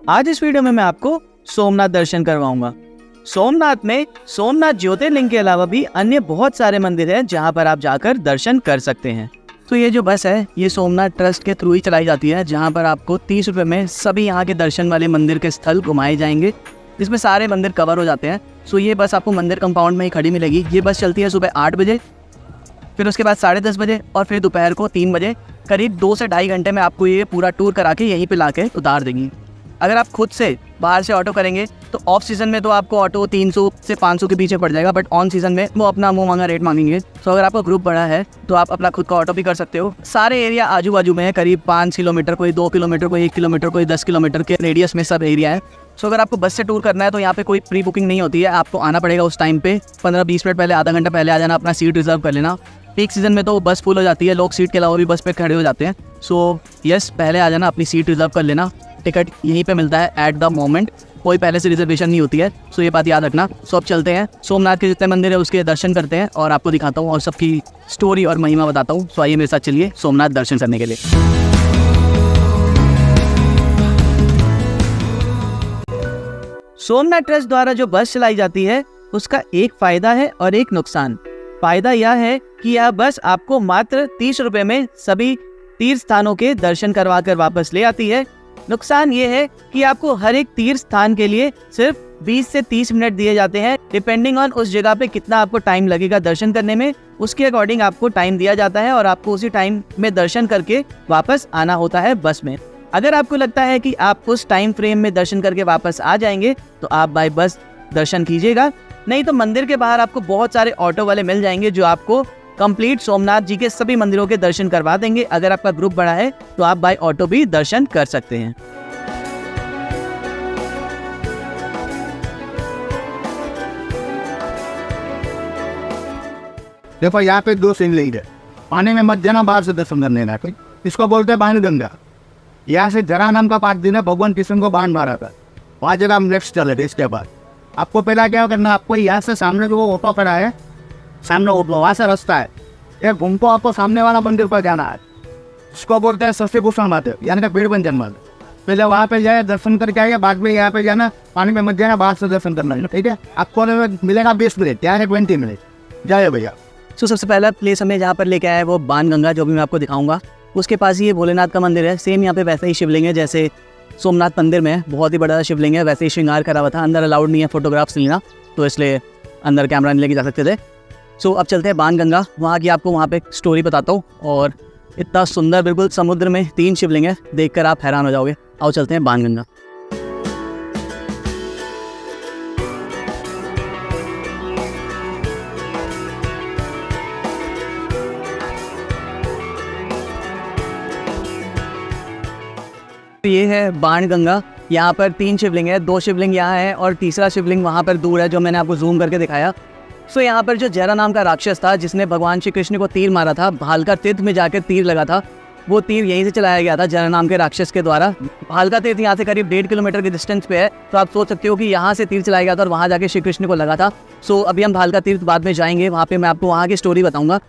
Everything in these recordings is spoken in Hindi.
आज इस वीडियो में मैं आपको सोमनाथ दर्शन करवाऊंगा। सोमनाथ में सोमनाथ ज्योतिर्लिंग के अलावा भी अन्य बहुत सारे मंदिर हैं जहां पर आप जाकर दर्शन कर सकते हैं। तो ये जो बस है ये सोमनाथ ट्रस्ट के थ्रू ही चलाई जाती है, जहां पर आपको 30 रुपये में सभी यहाँ के दर्शन वाले मंदिर के स्थल घुमाए जाएंगे, जिसमें सारे मंदिर कवर हो जाते हैं। सो ये बस आपको मंदिर कंपाउंड में ही खड़ी मिलेगी। ये बस चलती है सुबह 8 बजे, फिर उसके बाद 10:30 बजे और फिर दोपहर को 3 बजे। करीब 2 से ढाई घंटे में आपको ये पूरा टूर करा के यहीं पे लाके उतार देंगी। अगर आप खुद से बाहर से ऑटो करेंगे तो ऑफ सीज़न में तो आपको ऑटो 300 से 500 के पीछे पड़ जाएगा, बट ऑन सीज़न में वो अपना मुँह मांगा रेट मांगेंगे। तो अगर आपका ग्रुप बड़ा है तो आप अपना खुद का ऑटो भी कर सकते हो। सारे एरिया आजू बाजू में है, करीब 5 किलोमीटर, कोई 2 किलोमीटर, कोई 1 किलोमीटर, कोई 10 किलोमीटर के रेडियस में सब एरिया है। सो अगर आपको बस से टूर करना है तो यहाँ पे कोई प्री बुकिंग नहीं होती है, आपको आना पड़ेगा उस टाइम पे 15-20 मिनट पहले, आधा घंटा पहले आ जाना, अपना सीट रिजर्व कर लेना। पीक सीज़न में तो बस फुल हो जाती है, लोग सीट के अलावा भी बस पे खड़े हो जाते हैं। सो यस, पहले आ जाना, अपनी सीट रिजर्व कर लेना। टिकट यहीं पे मिलता है एट द मोमेंट, कोई पहले से रिजर्वेशन नहीं होती है। सो ये बात याद रखना। सो अब चलते हैं सोमनाथ के जितने मंदिर है उसके दर्शन करते हैं और आपको दिखाता हूँ और सबकी स्टोरी और महिमा बताता हूँ। सो आइए मेरे साथ चलिए सोमनाथ दर्शन करने के लिए। सोमनाथ ट्रस्ट द्वारा जो बस चलाई जाती है उसका एक फायदा है और एक नुकसान। फायदा यह है कि यह बस आपको मात्र 30 रुपये में सभी तीर्थ स्थानों के दर्शन करवा कर वापस ले आती है। नुकसान ये है कि आपको हर एक तीर्थ स्थान के लिए सिर्फ 20 से 30 मिनट दिए जाते हैं, डिपेंडिंग ऑन उस जगह पे कितना आपको टाइम लगेगा दर्शन करने में, उसके अकॉर्डिंग आपको टाइम दिया जाता है और आपको उसी टाइम में दर्शन करके वापस आना होता है बस में। अगर आपको लगता है कि आप उस टाइम फ्रेम में दर्शन करके वापस आ जाएंगे तो आप बाय बस दर्शन कीजिएगा, नहीं तो मंदिर के बाहर आपको बहुत सारे ऑटो वाले मिल जाएंगे जो आपको कंप्लीट सोमनाथ जी के सभी मंदिरों के दर्शन करवा देंगे। अगर आपका ग्रुप बड़ा है तो आप बाय ऑटो भी दर्शन कर सकते हैं। देखो यहाँ पे 2 शिवलिंग है, पानी में मत जाना, बाहर से दर्शन करने ना कोई। इसको बोलते हैं बाण गंगा। यहाँ से जरा नाम का 5 दिन है, भगवान कृष्ण को बाण मारा था, वहाँ जगह हम नेक्स्ट चले थे। इसके बाद आपको पहला क्या करना, आपको यहाँ से सामने जो वो ऑटो खड़ा है, सामने वहाँ से रास्ता है, एक घूमको आपको सामने वाला मंदिर पर जाना है। इसको बोलते हैं शशिभूषण महादेव, यानी कि भीड़ बंजन महादेव। पहले वहाँ पे जाए, दर्शन करके आइए, बाद में यहाँ पे जाना, पानी में मत जाना, बाहर से दर्शन करना है, ठीक है। आपको मिलेगा 20 मिनट, यहाँ है 20 मिनट। जाइए भैया। सो सबसे पहला प्लेस हमें जहाँ पर लेके आया है वो बाण गंगा, जो भी मैं आपको दिखाऊंगा। उसके पास ही ये भोलेनाथ का मंदिर है। सेम यहाँ पे वैसा ही शिवलिंग है जैसे सोमनाथ मंदिर में, बहुत ही बड़ा शिवलिंग है, वैसे ही श्रृंगार करा हुआ था। अंदर अलाउड नहीं है फोटोग्राफ्स लेना, तो इसलिए अंदर कैमरा नहीं लेके जा सकते थे। सो अब चलते हैं बाण गंगा, वहाँ की आपको वहाँ पे स्टोरी बताता हूँ। और इतना सुंदर, बिल्कुल समुद्र में 3 शिवलिंग है, देखकर आप हैरान हो जाओगे। आओ चलते हैं बाण गंगा। ये है बाण गंगा। यहाँ पर 3 शिवलिंग है, 2 शिवलिंग यहाँ है और तीसरा शिवलिंग वहाँ पर दूर है, जो मैंने आपको जूम करके दिखाया। सो यहाँ पर जो जरा नाम का राक्षस था जिसने भगवान श्री कृष्ण को तीर मारा था, भालका तीर्थ में जाकर तीर लगा था, वो तीर यहीं से चलाया गया था जरा नाम के राक्षस के द्वारा। भालका तीर्थ यहाँ से करीब 1.5 किलोमीटर के डिस्टेंस पे है, तो आप सोच सकते हो कि यहाँ से तीर चलाया गया था और वहाँ जाके श्री कृष्ण को लगा था। सो अभी हम भालका तीर्थ बाद में जाएंगे, वहाँ पे मैं आपको वहाँ की स्टोरी बताऊँगा।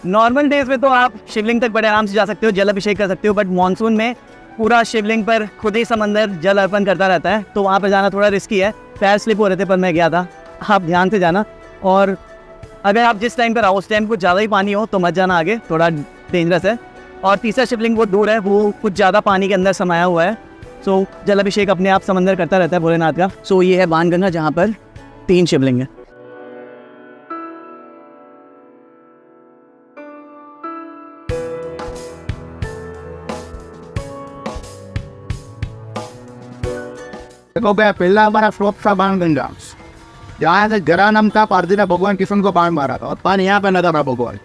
नॉर्मल डेज में तो आप शिवलिंग तक बड़े आराम से जा सकते हो, जल अभिषेक कर सकते हो, बट मानसून में पूरा शिवलिंग पर खुद ही समंदर जल अर्पण करता रहता है, तो वहाँ पर जाना थोड़ा रिस्की है। पैर स्लिप हो रहे थे पर मैं गया था। आप ध्यान से जाना, और अगर आप जिस टाइम पर आओ उस टाइम कुछ ज़्यादा ही पानी हो तो मत जाना आगे, थोड़ा डेंजरस है। और तीसरा शिवलिंग वो दूर है, वो कुछ ज़्यादा पानी के अंदर समाया हुआ है। सो जल अभिषेक अपने आप समंदर करता रहता है भोलेनाथ का। सो ये है बाण गंगा जहाँ पर 3 शिवलिंग है। देखो भैया, पहला हमारा स्टॉप था बाण गंगा। यहाँ से जरा नाम का 5 दिन है, भगवान कृष्ण को बाण मारा था और पानी यहाँ पे नजर आ भगवान।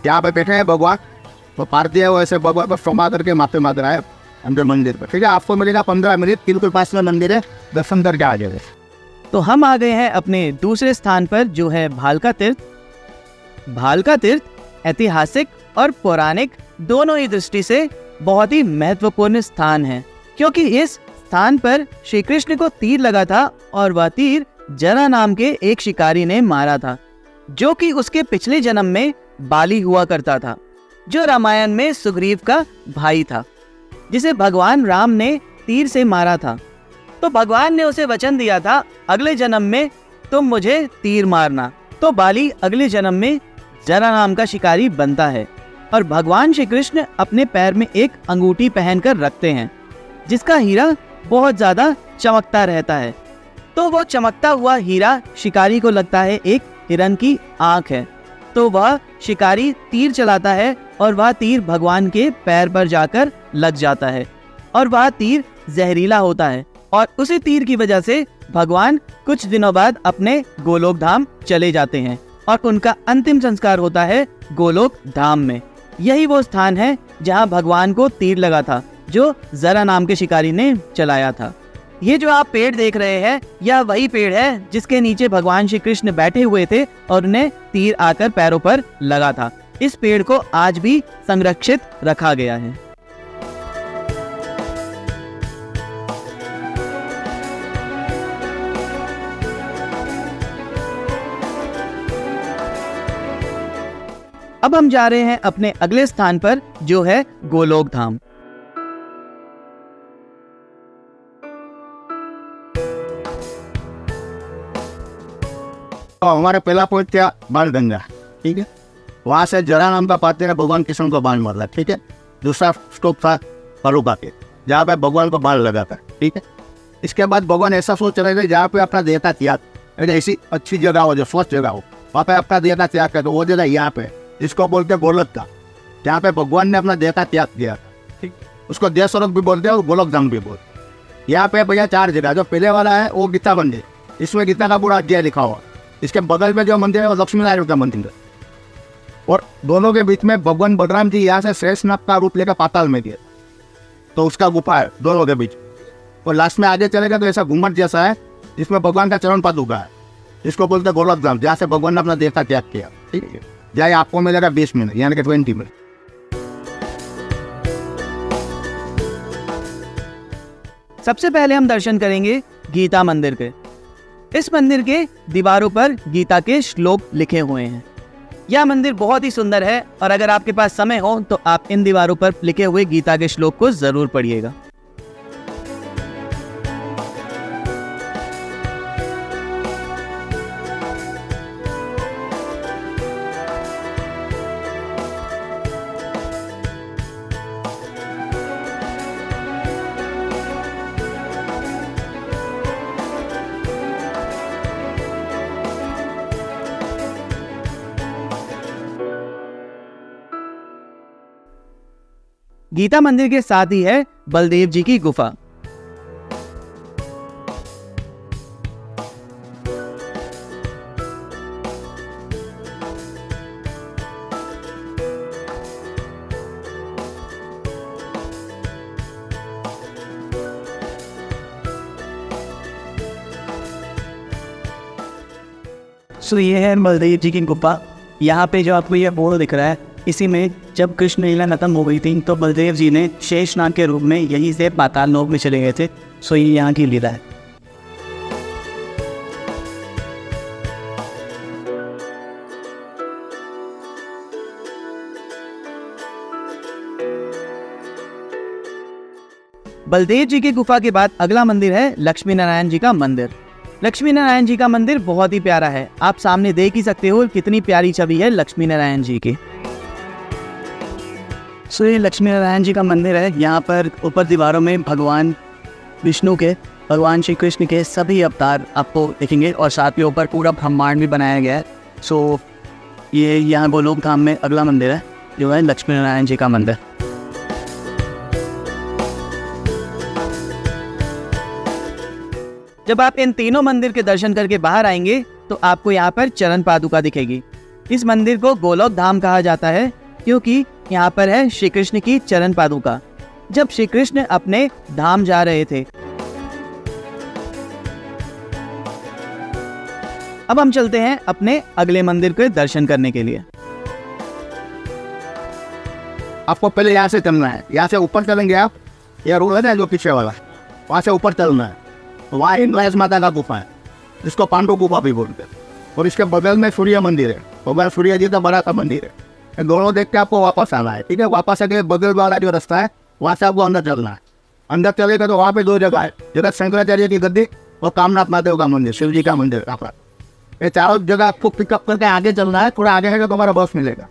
यहाँ पे बैठे हैं भगवान, तो पारती है वो ऐसे भगवान पर समा करके माथे मार रहा है अंदर मंदिर पर, ठीक है। आपको मिलेगा 15 मिनट, बिल्कुल पास में मंदिर है, दर्शन करके आ जाएगा। तो हम आ गए हैं अपने दूसरे स्थान पर, जो है भालका तीर्थ। भालका तीर्थ ऐतिहासिक और पौराणिक दोनों ही दृष्टि से बहुत ही महत्वपूर्ण स्थान है, क्योंकि इस स्थान पर श्री कृष्ण को तीर लगा था और वह तीर जरा नाम के एक शिकारी ने मारा था, जो कि उसके पिछले जन्म में बाली हुआ करता था, जो रामायण में सुग्रीव का भाई था, जिसे भगवान राम ने तीर से मारा था। तो भगवान ने उसे वचन दिया था, अगले जन्म में तुम मुझे तीर मारना। तो बाली अगले जन्म में जरा नाम का शिकारी बनता है और भगवान श्री कृष्ण अपने पैर में एक अंगूठी पहनकर रखते हैं, जिसका हीरा बहुत ज्यादा चमकता रहता है। तो वो चमकता हुआ हीरा शिकारी को लगता है एक हिरन की आंख है। तो वह शिकारी तीर चलाता है और वह तीर भगवान के पैर पर जाकर लग जाता है और वह तीर जहरीला होता है और उसी तीर की वजह से भगवान कुछ दिनों बाद अपने गोलोक धाम चले जाते हैं और उनका अंतिम संस्कार होता है गोलोक धाम में। यही वो स्थान है जहां भगवान को तीर लगा था, जो जरा नाम के शिकारी ने चलाया था। ये जो आप पेड़ देख रहे हैं, यह वही पेड़ है जिसके नीचे भगवान श्री कृष्ण बैठे हुए थे और उन्हें तीर आकर पैरों पर लगा था। इस पेड़ को आज भी संरक्षित रखा गया है। अब हम जा रहे हैं अपने अगले स्थान पर, जो है गोलोक धाम। तो हमारा पहला पॉइंट था बाण गंगा, ठीक है। वहाँ से जरा नाम का पात्र ने भगवान कृष्ण को बाण मारा, ठीक है। दूसरा स्टॉप था फरूका के, जहाँ पे भगवान को बाण लगा था, ठीक है। इसके बाद भगवान ऐसा सोच रहे थे जहाँ पे अपना देवता त्याग, ऐसी अच्छी जगह हो जो स्वच्छ जगह हो, वहाँ पे अपना देवता त्याग कर, तो वो जगह यहाँ पे जिसको बोलते हैं गोलोक धाम, जहाँ पे भगवान ने अपना देवता त्याग किया था, ठीक। उसको देव स्वरूप भी बोलते हैं और गोलोक धाम भी बोलते। यहाँ पे भैया 4 जगह, जो पहले वाला है वो गीता मंदिर, इसमें गीता का पूरा अध्याय लिखा हुआ। इसके बगल में जो मंदिर है वो लक्ष्मी नारायण का मंदिर है और दोनों के बीच में भगवान बलराम जी यहाँ से शेषनाग का रूप लेकर पाताल में गए, तो उसका गुफा है दोनों के बीच। और लास्ट में आगे चलेगा तो ऐसा घुमट जैसा है जिसमें भगवान का चरण पादुका है, जिसको बोलते हैं गोलोक धाम, जहाँ से भगवान ने अपना देवता त्याग किया, ठीक है। जहाँ आपको मिलेगा 20 मिनट यानी कि 20 मिनट। सबसे पहले हम दर्शन करेंगे गीता मंदिर के। इस मंदिर के दीवारों पर गीता के श्लोक लिखे हुए हैं। यह मंदिर बहुत ही सुंदर है और अगर आपके पास समय हो तो आप इन दीवारों पर लिखे हुए गीता के श्लोक को जरूर पढ़िएगा। गीता मंदिर के साथ ही है बलदेव जी की गुफा। सो ये है बलदेव जी की गुफा। यहाँ पे जो आपको ये बोर्ड दिख रहा है, इसी में जब कृष्ण लीला खत्म हो गई थी तो बलदेव जी ने शेषनाग के रूप में यहीं से पाताल लोक में चले गए थे। सो ये यहाँ की लीला है। बलदेव जी की गुफा के बाद अगला मंदिर है लक्ष्मी नारायण जी का मंदिर। लक्ष्मी नारायण जी का मंदिर बहुत ही प्यारा है। आप सामने देख ही सकते हो कितनी प्यारी छवि है लक्ष्मी नारायण जी की। सो ये लक्ष्मी नारायण जी का मंदिर है। यहाँ पर ऊपर दीवारों में भगवान विष्णु के, भगवान श्री कृष्ण के सभी अवतार आपको दिखेंगे और साथ में ऊपर पूरा ब्रह्मांड भी बनाया गया है। सो ये यहाँ गोलोक धाम में अगला मंदिर है जो है लक्ष्मी नारायण जी का मंदिर। जब आप इन तीनों मंदिर के दर्शन करके बाहर आएंगे तो आपको यहाँ पर चरण पादुका दिखेगी। इस मंदिर को गोलोक धाम कहा जाता है क्योंकि यहाँ पर है श्री कृष्ण की चरण पादुका, जब श्री कृष्ण अपने धाम जा रहे थे। अब हम चलते हैं अपने अगले मंदिर के दर्शन करने के लिए। आपको पहले यहाँ से चलना है, यहाँ से ऊपर चलेंगे आप, यह रोड है ना जो पीछे वाला, वहाँ से ऊपर चलना है। वहाँ हिंगलाज माता का गुफा है, जिसको पांडव गुफा भी बोलते हैं। और इसके बगल में सूर्य मंदिर है, भगवान सूर्य जी का बड़ा सा मंदिर है। ये दोनों देख के आपको वापस आना है, ठीक है। वापस आके बगल वाला जो रास्ता है वहाँ से आपको अंदर चलना है। अंदर चलेगा तो वहाँ पे 2 जगह है, जगह शंकराचार्य की गद्दी और कामनाथ महादेव का मंदिर, शिव जी का मंदिर आपका। ये चारों जगह आपको पिकअप करके आगे चलना है। थोड़ा आगे है तो तुम्हारा बस मिलेगा,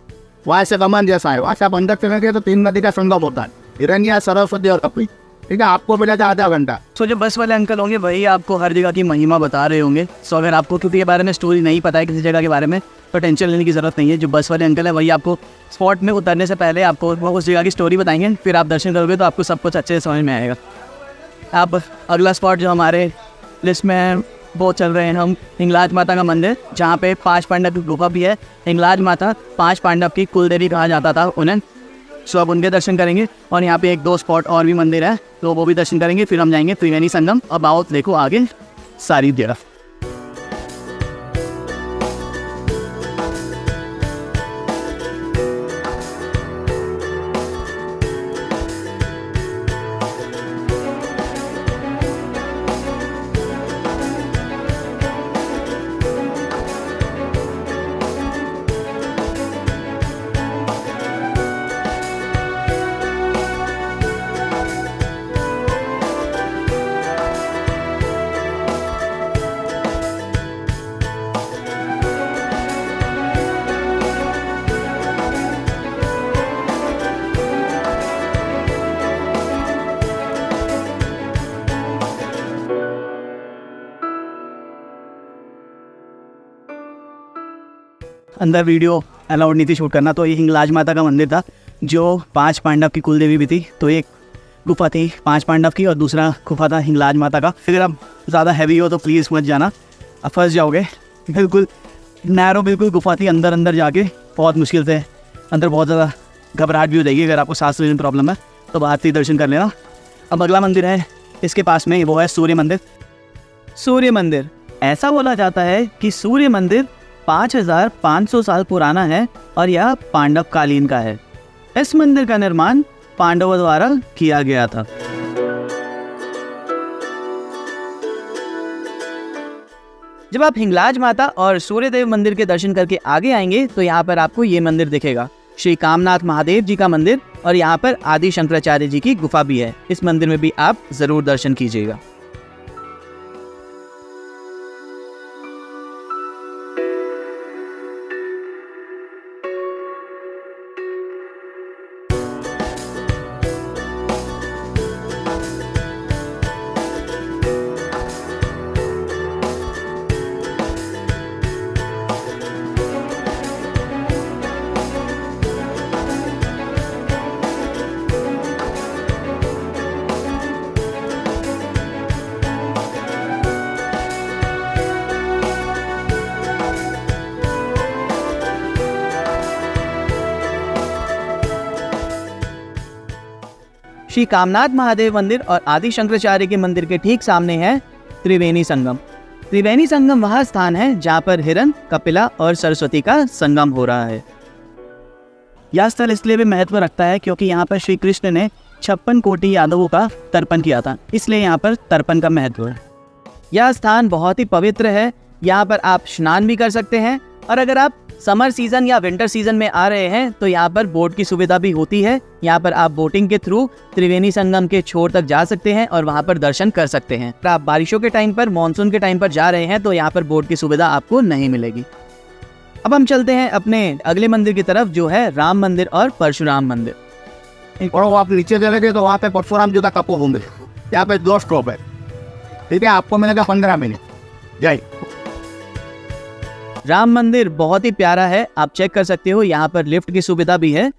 वहाँ से कमान जैसा है। वहाँ से आप अंदर चलेंगे तो 3 नदी का संगम होता है, हिरण्या, सरस्वती और कपिल, ठीक है। आपको मिलेगा आधा घंटा। सो जो बस वाले अंकल होंगे वही आपको हर जगह की महिमा बता रहे होंगे। सो अगर आपको क्योंकि के बारे में स्टोरी नहीं पता है किसी जगह के बारे में, तो टेंशन लेने की ज़रूरत नहीं है। जो बस वाले अंकल है वही आपको स्पॉट में उतरने से पहले आपको वो उस जगह की स्टोरी बताएंगे, फिर आप दर्शन करोगे तो आपको सब कुछ अच्छे से समझ में आएगा। अब अगला स्पॉट जो हमारे लिस्ट में है वो चल रहे हैं हम हिंगलाज माता का मंदिर, जहाँ पे 5 पांडव की गुफा भी है। हिंगलाज माता 5 पांडव की कुलदेवी कहा जाता था उन्हें। सो अब उनके दर्शन करेंगे और यहाँ पे 1-2 स्पॉट और भी मंदिर है तो वो भी दर्शन करेंगे। फिर हम जाएंगे त्रिवेणी संगम। अब आओ देखो आगे सारी जगह। अंदर वीडियो अलाउड नहीं थी शूट करना, तो ये हिंगलाज माता का मंदिर था जो 5 पांडव की कुलदेवी भी थी। तो एक गुफा थी 5 पांडव की और दूसरा गुफा था हिंगलाज माता का। अगर आप ज़्यादा हैवी हो तो प्लीज़ मत जाना, आप फंस जाओगे। बिल्कुल नैरो बिल्कुल गुफा थी, अंदर अंदर जाके बहुत मुश्किल से अंदर बहुत ज़्यादा घबराहट भी हो जाएगी। अगर आपको सांस लेने में प्रॉब्लम है तो बाहर से ही दर्शन कर लेना। अब अगला मंदिर है इसके पास में, वो है सूर्य मंदिर। सूर्य मंदिर, ऐसा बोला जाता है कि सूर्य मंदिर 5500 साल पुराना है और यह पांडव कालीन का है। इस मंदिर का निर्माण पांडवों द्वारा किया गया था। जब आप हिंगलाज माता और सूर्यदेव मंदिर के दर्शन करके आगे आएंगे तो यहाँ पर आपको ये मंदिर दिखेगा, श्री कामनाथ महादेव जी का मंदिर। और यहाँ पर आदि शंकराचार्य जी की गुफा भी है। इस मंदिर में भी आप जरूर दर्शन कीजिएगा। श्री कामनाथ महादेव मंदिर और आदि शंकराचार्य के मंदिर के ठीक सामने है त्रिवेणी संगम। त्रिवेणी संगम वह स्थान है जहाँ पर हिरण, कपिला और सरस्वती का संगम हो रहा है। यह स्थल इसलिए भी महत्व रखता है क्योंकि यहाँ पर श्री कृष्ण ने 56 कोटि यादवों का तर्पण किया था, इसलिए यहाँ पर तर्पण का महत्व है। यह स्थान बहुत ही पवित्र है। यहाँ पर आप स्नान भी कर सकते हैं और अगर आप समर सीजन या विंटर सीजन में आ रहे हैं तो यहाँ पर बोट की सुविधा भी होती है। यहाँ पर आप बोटिंग के थ्रू त्रिवेणी संगम के छोर तक जा सकते हैं और वहाँ पर दर्शन कर सकते हैं। अगर आप बारिशों के टाइम पर, मानसून के टाइम पर जा रहे हैं तो यहाँ पर बोट की सुविधा आपको नहीं मिलेगी। अब हम चलते हैं अपने अगले मंदिर की तरफ जो है राम मंदिर और परशुराम मंदिर। और आप नीचे चलेंगे तो वहाँ पे परशुराम जी का कपो होंगे। यहाँ पे 2 स्टॉप है, ठीक है। आपको मिलेगा 15 मिनट। जय। राम मंदिर बहुत ही प्यारा है, आप चेक कर सकते हो। यहाँ पर लिफ्ट की सुविधा भी है।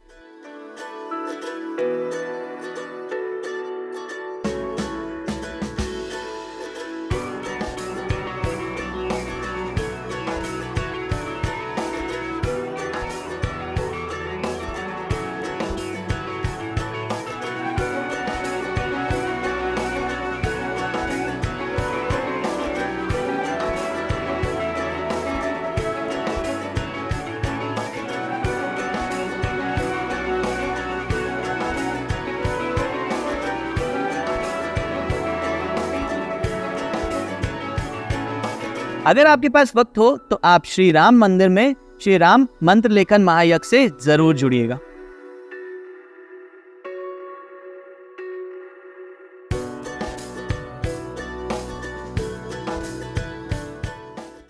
अगर आपके पास वक्त हो तो आप श्री राम मंदिर में श्री राम मंत्र लेखन महायज्ञ से जरूर जुड़िएगा।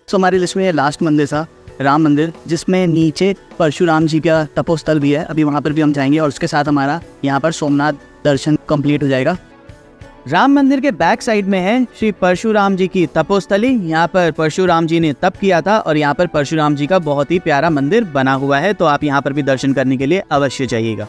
तो हमारी लिस्ट में लास्ट मंदिर था राम मंदिर, जिसमें नीचे परशुराम जी का तपोस्थल भी है। अभी वहाँ पर भी हम जाएंगे और उसके साथ हमारा यहाँ पर सोमनाथ दर्शन कंप्लीट हो जाएगा। राम मंदिर के बैक साइड में है श्री परशुराम जी की तपोस्थली। यहाँ पर परशुराम जी ने तप किया था और यहाँ पर परशुराम जी का बहुत ही प्यारा मंदिर बना हुआ है, तो आप यहाँ पर भी दर्शन करने के लिए अवश्य जाइएगा।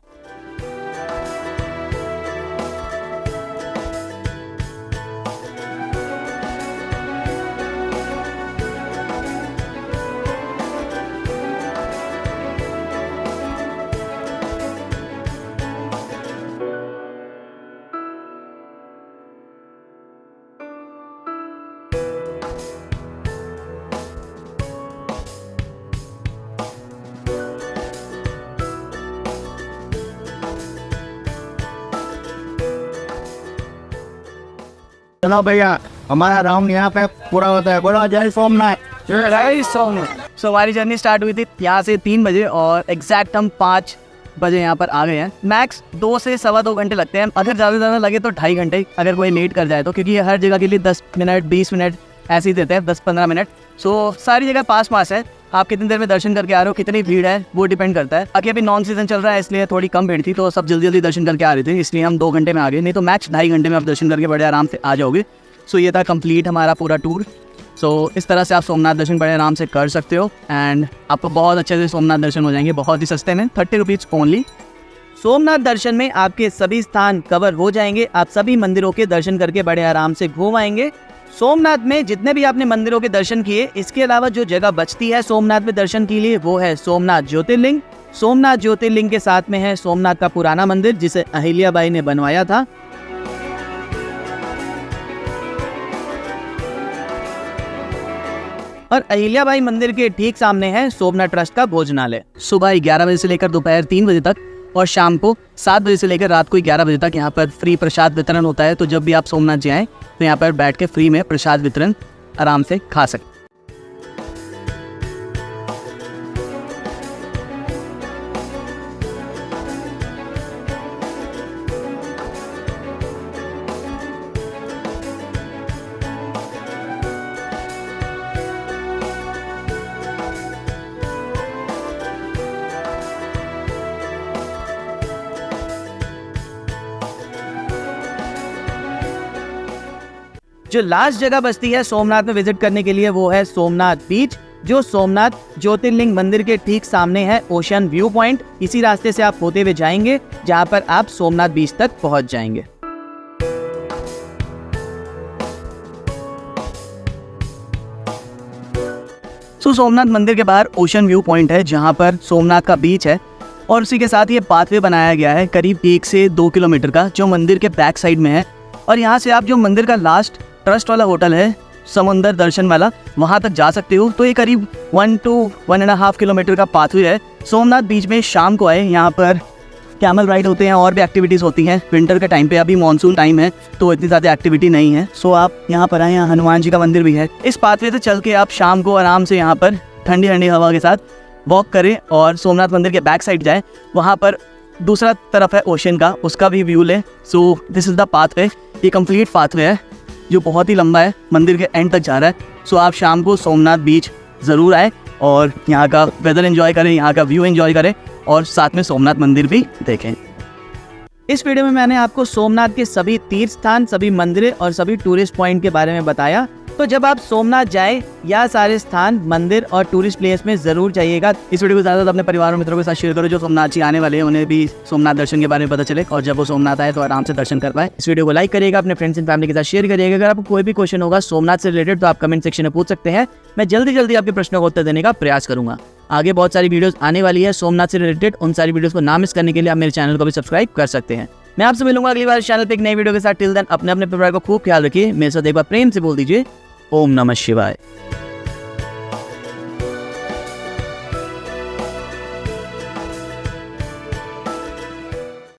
चलो भैया, हमारा राउंड यहाँ पे पूरा होता है। बोलो जय सोमनाथ। सो हमारी जर्नी स्टार्ट हुई थी यहाँ से 3 बजे और एग्जैक्ट हम 5 बजे यहाँ पर आ गए हैं। मैक्स 2 से सवा 2 घंटे लगते हैं, अगर ज़्यादा से ज़्यादा लगे तो 2.5 घंटे अगर कोई लेट कर जाए तो, क्योंकि हर जगह के लिए 10 मिनट 20 मिनट ऐसे ही देते हैं, 10-15 मिनट। सो सारी जगह पास है। आप कितनी देर में दर्शन करके आ रहे हो, कितनी भीड़ है वो डिपेंड करता है। अभी नॉन सीजन चल रहा है इसलिए थोड़ी कम भीड़ थी, तो सब जल्दी दर्शन करके आ रहे थे, इसलिए हम 2 घंटे में आ गए। नहीं तो मैक्स 2.5 घंटे में आप दर्शन करके बड़े आराम से आ जाओगे। सो ये था कंप्लीट हमारा पूरा टूर। सो इस तरह से आप सोमनाथ दर्शन बड़े आराम से कर सकते हो एंड आपको बहुत अच्छे से सोमनाथ दर्शन हो जाएंगे, बहुत ही सस्ते में, 30 रुपीज़ ओनली। सोमनाथ दर्शन में आपके सभी स्थान कवर हो जाएंगे। आप सभी मंदिरों के दर्शन करके बड़े आराम से घूम आएंगे। सोमनाथ में जितने भी आपने मंदिरों के दर्शन किए, इसके अलावा जो जगह बचती है सोमनाथ में दर्शन के लिए वो है सोमनाथ ज्योतिर्लिंग। सोमनाथ ज्योतिर्लिंग के साथ में है सोमनाथ का पुराना मंदिर जिसे अहिल्याबाई ने बनवाया था। और अहिल्याबाई मंदिर के ठीक सामने है सोमनाथ ट्रस्ट का भोजनालय। सुबह 11 बजे से लेकर दोपहर 3 बजे तक और शाम को 7 बजे से लेकर रात को 11 बजे तक यहाँ पर फ्री प्रसाद वितरण होता है। तो जब भी आप सोमनाथ जाएं तो यहाँ पर बैठ के फ्री में प्रसाद वितरण आराम से खा सकते। जो लास्ट जगह बचती है सोमनाथ में विजिट करने के लिए वो है सोमनाथ बीच, जो सोमनाथ ज्योतिर्लिंग मंदिर के ठीक सामने है ओशन व्यू पॉइंट। इसी रास्ते से आप होते हुए जाएंगे जहां पर आप सोमनाथ बीच तक पहुंच जाएंगे। सोमनाथ मंदिर के बाहर ओशन व्यू पॉइंट है जहां पर सोमनाथ का बीच है और उसी के साथ ये पाथवे बनाया गया है करीब 1 से 2 किलोमीटर का, जो मंदिर के बैक साइड में है। और यहाँ से आप जो मंदिर का लास्ट ट्रस्ट वाला होटल है समुंदर दर्शन वाला, वहाँ तक जा सकते हो। तो ये करीब 1 to 1.5 किलोमीटर का पाथवे है। सोमनाथ बीच में शाम को आए, यहाँ पर कैमल राइड होते हैं और भी एक्टिविटीज़ होती हैं। विंटर के टाइम पे, अभी मानसून टाइम है तो इतनी ज़्यादा एक्टिविटी नहीं है। सो आप यहाँ पर आए, यहाँ हनुमान जी का मंदिर भी है। इस पाथवे से चल के आप शाम को आराम से यहाँ पर ठंडी ठंडी हवा के साथ वॉक करें और सोमनाथ मंदिर के बैक साइड जाएँ। वहाँ पर दूसरा तरफ है ओशन का, उसका भी व्यू लें। So this is the pathway. ये कंप्लीट पाथवे है जो बहुत ही लंबा है, मंदिर के एंड तक जा रहा है। सो आप शाम को सोमनाथ बीच ज़रूर आए और यहाँ का वेदर एंजॉय करें, यहाँ का व्यू एंजॉय करें और साथ में सोमनाथ मंदिर भी देखें। इस वीडियो में मैंने आपको सोमनाथ के सभी तीर्थ स्थान, सभी मंदिरें और सभी टूरिस्ट पॉइंट के बारे में बताया। तो जब आप सोमनाथ जाए, या सारे स्थान, मंदिर और टूरिस्ट प्लेस में जरूर जाइएगा। इस वीडियो को ज़्यादा अपने परिवार और मित्रों के साथ शेयर करो, जो सोमनाथ जी आने वाले हैं उन्हें भी सोमनाथ दर्शन के बारे में पता चले और जब वो सोमनाथ आए तो आराम से दर्शन कर पाए। इस वीडियो को लाइक करिएगा, अपने फ्रेंड्स एंड फैमिली के साथ शेयर करिएगा। अगर आपको कोई भी क्वेश्चन होगा सोमनाथ से रिलेटेड तो आप कमेंट सेक्शन में पूछ सकते हैं। मैं जल्दी आपके प्रश्नों का उत्तर देने का प्रयास करूंगा। आगे बहुत सारी वीडियोस आने वाली है सोमनाथ से रिलेटेड, उन सारी वीडियोस को ना मिस करने के लिए आप मेरे चैनल को भी सब्सक्राइब कर सकते हैं। मैं आपसे मिलूंगा अगली बार इस चैनल पे एक नई वीडियो के साथ। टिल देन अपने परिवार को खूब ख्याल रखिए। मेरे साथ एक बार प्रेम से बोल दीजिए ओम नमः शिवाय।